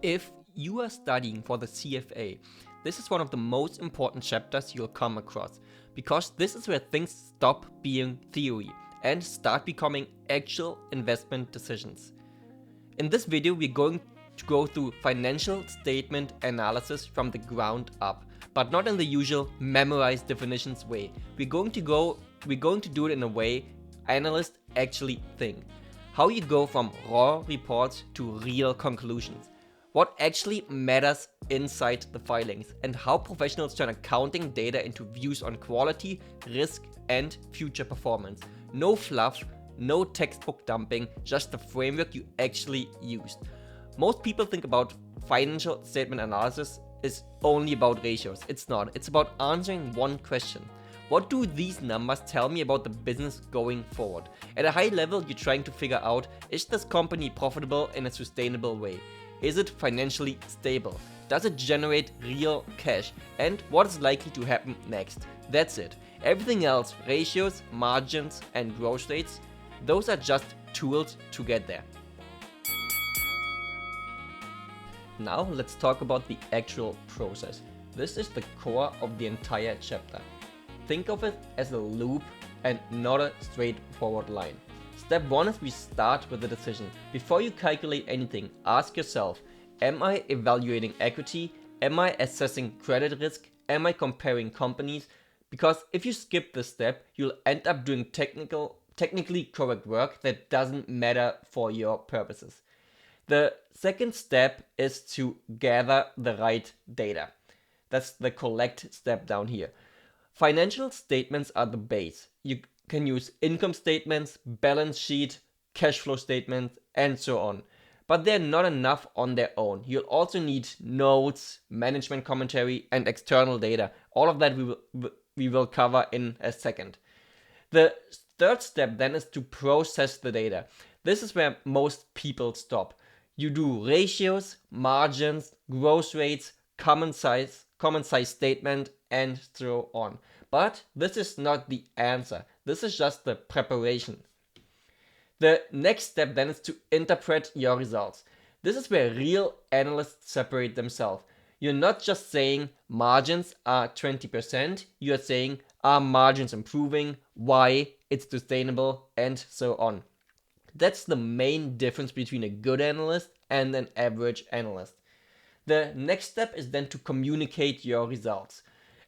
If you are studying for the CFA, this is one of the most important chapters you'll come across, because this is where things stop being theory and start becoming actual investment decisions. In this video, we're going to go through financial statement analysis from the ground up, but not in the usual memorized definitions way. We're going to do it in a way analysts actually think. How you go from raw reports to real conclusions. What actually matters inside the filings, and how professionals turn accounting data into views on quality, risk, and future performance. No fluff, no textbook dumping, just the framework you actually used. Most people think about financial statement analysis is only about ratios. It's not. It's about answering one question. What do these numbers tell me about the business going forward? At a high level, you're trying to figure out, is this company profitable in a sustainable way? Is it financially stable? Does it generate real cash? And what is likely to happen next? That's it. Everything else, ratios, margins, and growth rates, those are just tools to get there. Now let's talk about the actual process. This is the core of the entire chapter. Think of it as a loop and not a straightforward line. Step 1 is we start with a decision. Before you calculate anything, ask yourself, am I evaluating equity? Am I assessing credit risk? Am I comparing companies? Because if you skip this step, you'll end up doing technically correct work that doesn't matter for your purposes. The second step is to gather the right data. That's the collect step down here. Financial statements are the base. You can use income statements, balance sheet, cash flow statements, and so on. But they're not enough on their own. You'll also need notes, management commentary, and external data. All of that we will cover in a second. The third step then is to process the data. This is where most people stop. You do ratios, margins, growth rates, common size statement, and so on. But this is not the answer. This is just the preparation. The next step then is to interpret your results. This is where real analysts separate themselves. You're not just saying margins are 20%, you're saying are margins improving, why, it's sustainable, and so on. That's the main difference between a good analyst and an average analyst. The next step is then to communicate your results.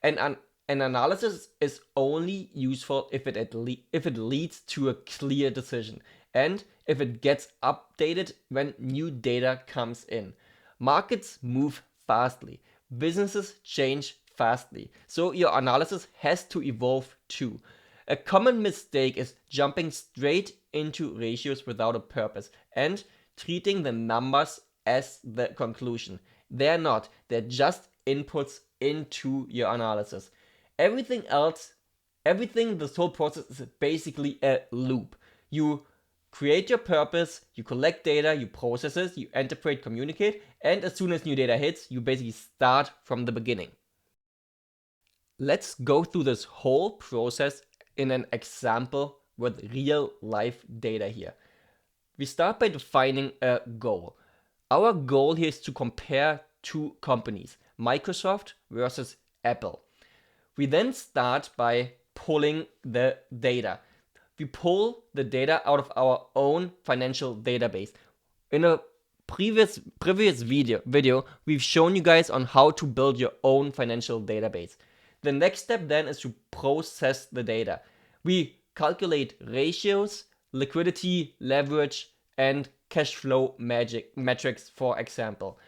An analysis is only useful if it leads to a clear decision and if it gets updated when new data comes in. Markets move fastly. Businesses change fastly. So your analysis has to evolve too. A common mistake is jumping straight into ratios without a purpose and treating the numbers as the conclusion. They're not. They're just inputs into your analysis. Everything, this whole process is basically a loop. You create your purpose, you collect data, you process it, you interpret, communicate, and as soon as new data hits, you basically start from the beginning. Let's go through this whole process in an example with real life data here. We start by defining a goal. Our goal here is to compare two companies, Microsoft versus Apple. We then start by pulling the data. We pull the data out of our own financial database. In a previous video, we've shown you guys on how to build your own financial database. The next step then is to process the data. We calculate ratios, liquidity, leverage, and cash flow metrics, for example.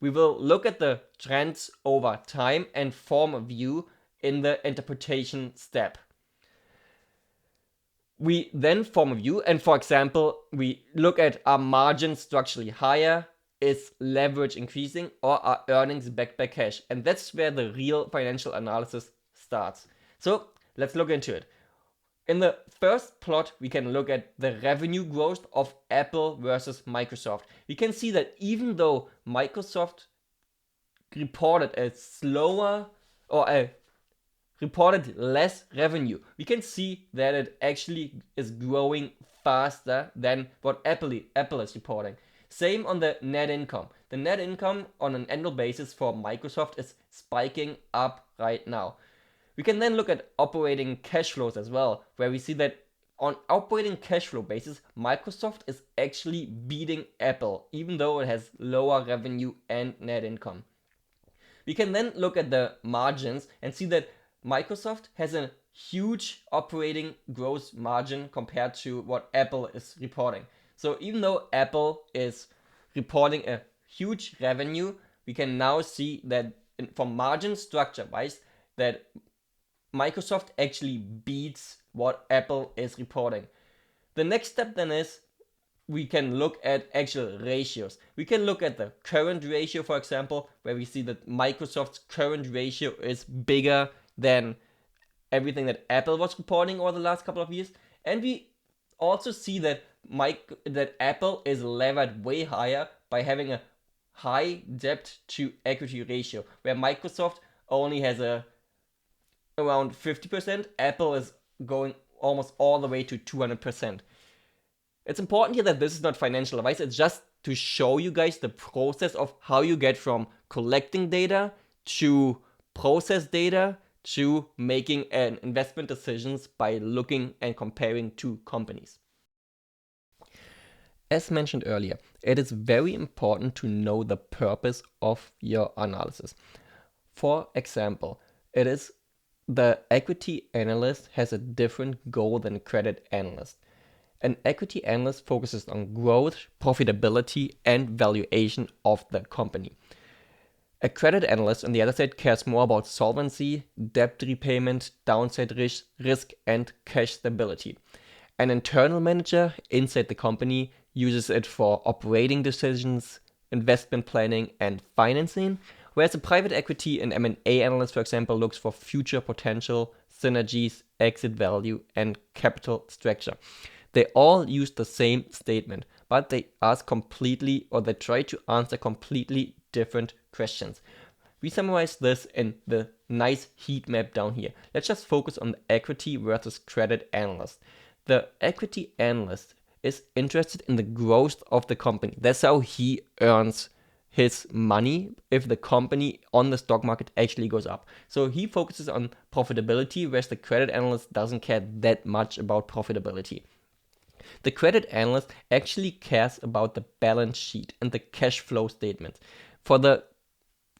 We will look at the trends over time and form a view in the interpretation step. We then form a view, and for example, we look at, are margins structurally higher, is leverage increasing, or are earnings backed by cash? And that's where the real financial analysis starts. So let's look into it. In the first plot, we can look at the revenue growth of Apple versus Microsoft. We can see that even though Microsoft reported reported less revenue, we can see that it actually is growing faster than what Apple is reporting. Same on the net income. The net income on an annual basis for Microsoft is spiking up right now. We can then look at operating cash flows as well, where we see that on operating cash flow basis, Microsoft is actually beating Apple, even though it has lower revenue and net income. We can then look at the margins and see that Microsoft has a huge operating gross margin compared to what Apple is reporting. So even though Apple is reporting a huge revenue, we can now see that from margin structure wise, that Microsoft actually beats what Apple is reporting. The next step then is we can look at actual ratios. We can look at the current ratio, for example, where we see that Microsoft's current ratio is bigger than everything that Apple was reporting over the last couple of years. And we also see that Apple is levered way higher by having a high debt to equity ratio, where Microsoft only has around 50%. Apple is going almost all the way to 200%. It's important here that this is not financial advice. It's just to show you guys the process of how you get from collecting data to process data to making an investment decisions by looking and comparing two companies. As mentioned earlier, it is very important to know the purpose of your analysis. For example, it is the equity analyst has a different goal than a credit analyst. An equity analyst focuses on growth, profitability, and valuation of the company. A credit analyst, on the other side, cares more about solvency, debt repayment, downside risk, and cash stability. An internal manager inside the company uses it for operating decisions, investment planning, and financing, whereas a private equity and M&A analyst, for example, looks for future potential, synergies, exit value, and capital structure. They all use the same statement, but they ask completely, or they try to answer completely different questions. We summarize this in the nice heat map down here. Let's just focus on the equity versus credit analyst. The equity analyst is interested in the growth of the company. That's how he earns his money if the company on the stock market actually goes up. So he focuses on profitability, whereas the credit analyst doesn't care that much about profitability. The credit analyst actually cares about the balance sheet and the cash flow statement. For the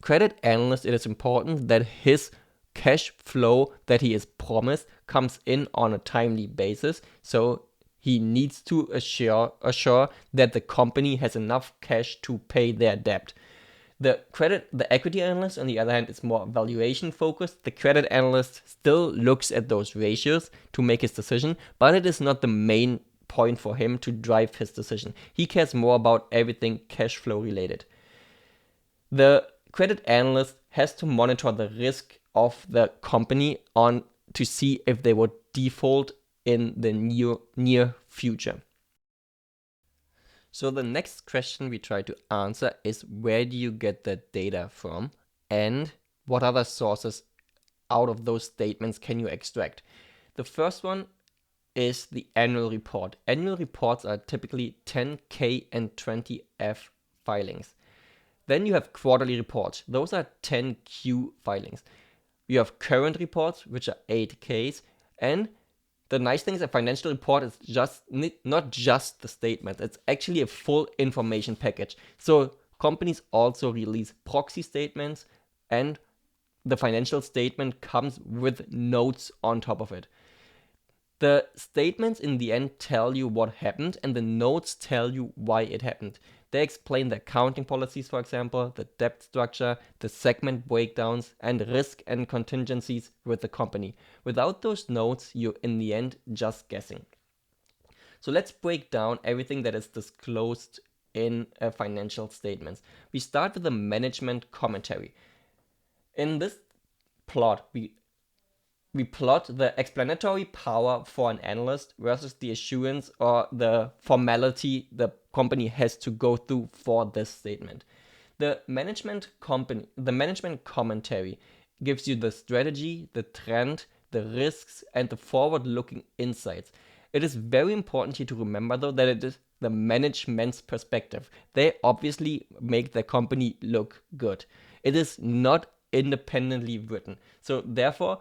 credit analyst, it is important that his cash flow that he is promised comes in on a timely basis. So he needs to assure that the company has enough cash to pay their debt. The equity analyst, on the other hand, is more valuation focused. The credit analyst still looks at those ratios to make his decision, but it is not the main point for him to drive his decision. He cares more about everything cash flow related. The credit analyst has to monitor the risk of the company to see if they would default in the near future. So the next question we try to answer is, where do you get the data from, and what other sources out of those statements can you extract? The first one is the annual report. Annual reports are typically 10K and 20F filings. Then you have quarterly reports. Those are 10Q filings. You have current reports, which are 8Ks. And the nice thing is a financial report is not just the statement. It's actually a full information package. So companies also release proxy statements, and the financial statement comes with notes on top of it. The statements in the end tell you what happened, and the notes tell you why it happened. They explain the accounting policies, for example, the debt structure, the segment breakdowns, and risk and contingencies with the company. Without those notes, you're in the end just guessing. So let's break down everything that is disclosed in financial statements. We start with the management commentary. In this plot, we plot the explanatory power for an analyst versus the assurance or the formality the company has to go through for this statement. The management commentary gives you the strategy, the trend, the risks, and the forward-looking insights. It is very important here to remember, though, that the management's perspective. They obviously make the company look good. It is not independently written. So therefore,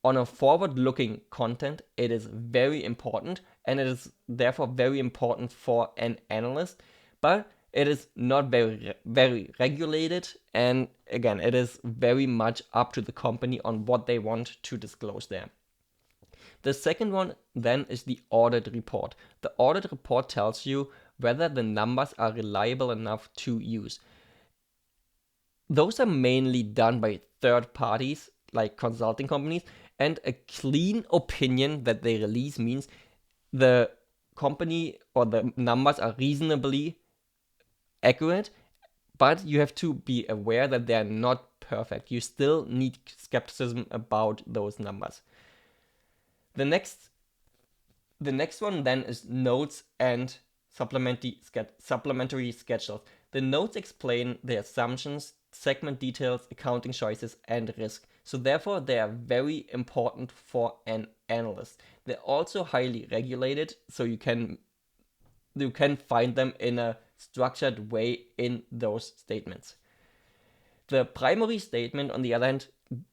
on a forward-looking content, it is very important, and it is therefore very important for an analyst, but it is not very regulated, and again, it is very much up to the company on what they want to disclose there. The second one then is the audit report. The audit report tells you whether the numbers are reliable enough to use. Those are mainly done by third parties like consulting companies, and a clean opinion that they release means the company or the numbers are reasonably accurate, but you have to be aware that they are not perfect. You still need skepticism about those numbers. The next one then is notes and supplementary schedules. The notes explain the assumptions, segment details, accounting choices, and risk. So therefore, they are very important for an analyst. They're also highly regulated, so you can find them in a structured way in those statements. The primary statement, on the other hand,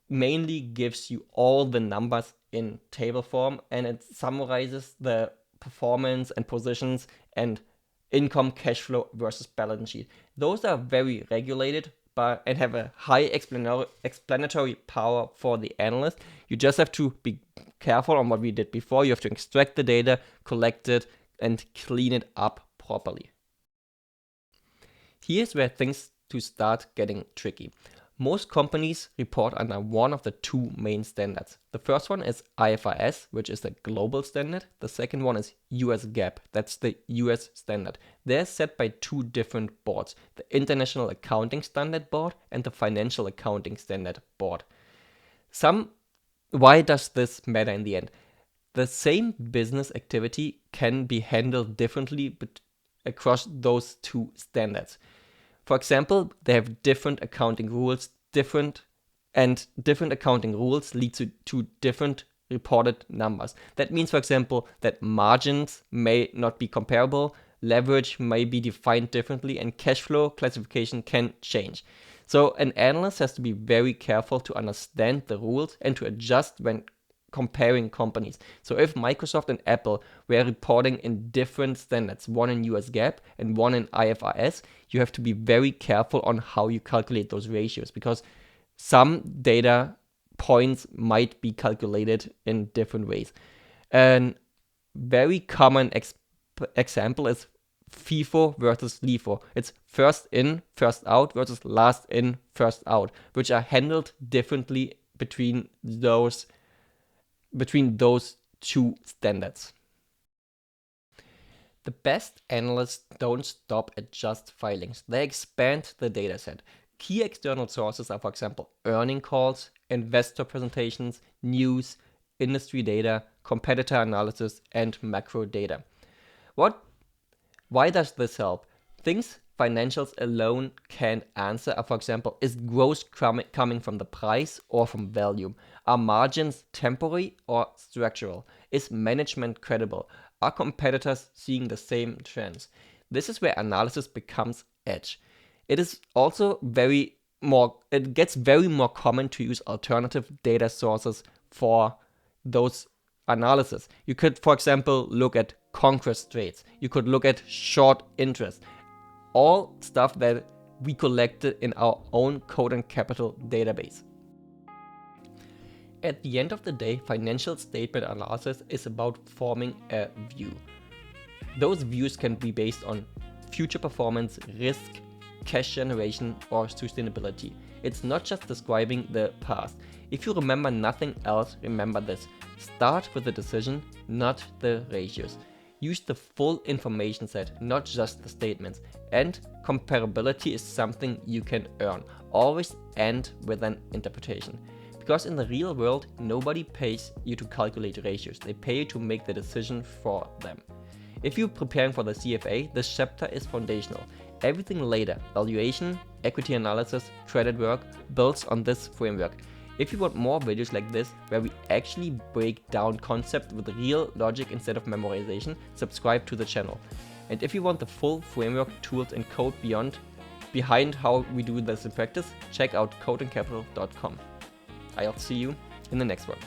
mainly gives you all the numbers in table form, and it summarizes the performance and positions and income, cash flow versus balance sheet. Those are very regulated and have a high explanatory power for the analyst. You just have to be careful on what we did before. You have to extract the data, collect it, and clean it up properly. Here's where things to start getting tricky. Most companies report under one of the two main standards. The first one is IFRS, which is the global standard. The second one is US GAAP, that's the US standard. They're set by two different boards, the International Accounting Standard Board and the Financial Accounting Standard Board. Why does this matter in the end? The same business activity can be handled differently across those two standards. For example, they have different accounting rules, different accounting rules lead to different reported numbers. That means, for example, that margins may not be comparable, leverage may be defined differently, and cash flow classification can change. So an analyst has to be very careful to understand the rules and to adjust when comparing companies. So if Microsoft and Apple were reporting in different standards, one in US GAAP and one in IFRS, you have to be very careful on how you calculate those ratios, because some data points might be calculated in different ways. A very common example is FIFO versus LIFO. It's first in, first out versus last in, first out, which are handled differently between those two standards. The best analysts don't stop at just filings. They expand the dataset. Key external sources are, for example, earning calls, investor presentations, news, industry data, competitor analysis, and macro data. Why does this help? Things financials alone can't answer are, for example, is growth coming from the price or from volume? Are margins temporary or structural? Is management credible? Are competitors seeing the same trends? This is where analysis becomes edge. It is also it gets very more common to use alternative data sources for those analysis. You could, for example, look at conquest rates. You could look at short interest. All stuff that we collected in our own code and capital database. At the end of the day, financial statement analysis is about forming a view. Those views can be based on future performance, risk, cash generation, or sustainability. It's not just describing the past. If you remember nothing else, remember this. Start with the decision, not the ratios. Use the full information set, not just the statements. And comparability is something you can earn. Always end with an interpretation. Because in the real world, nobody pays you to calculate ratios. They pay you to make the decision for them. If you're preparing for the CFA, this chapter is foundational. Everything later, valuation, equity analysis, credit work, builds on this framework. If you want more videos like this, where we actually break down concepts with real logic instead of memorization, subscribe to the channel. And if you want the full framework, tools and code behind how we do this in practice, check out codeandcapital.com. I'll see you in the next one.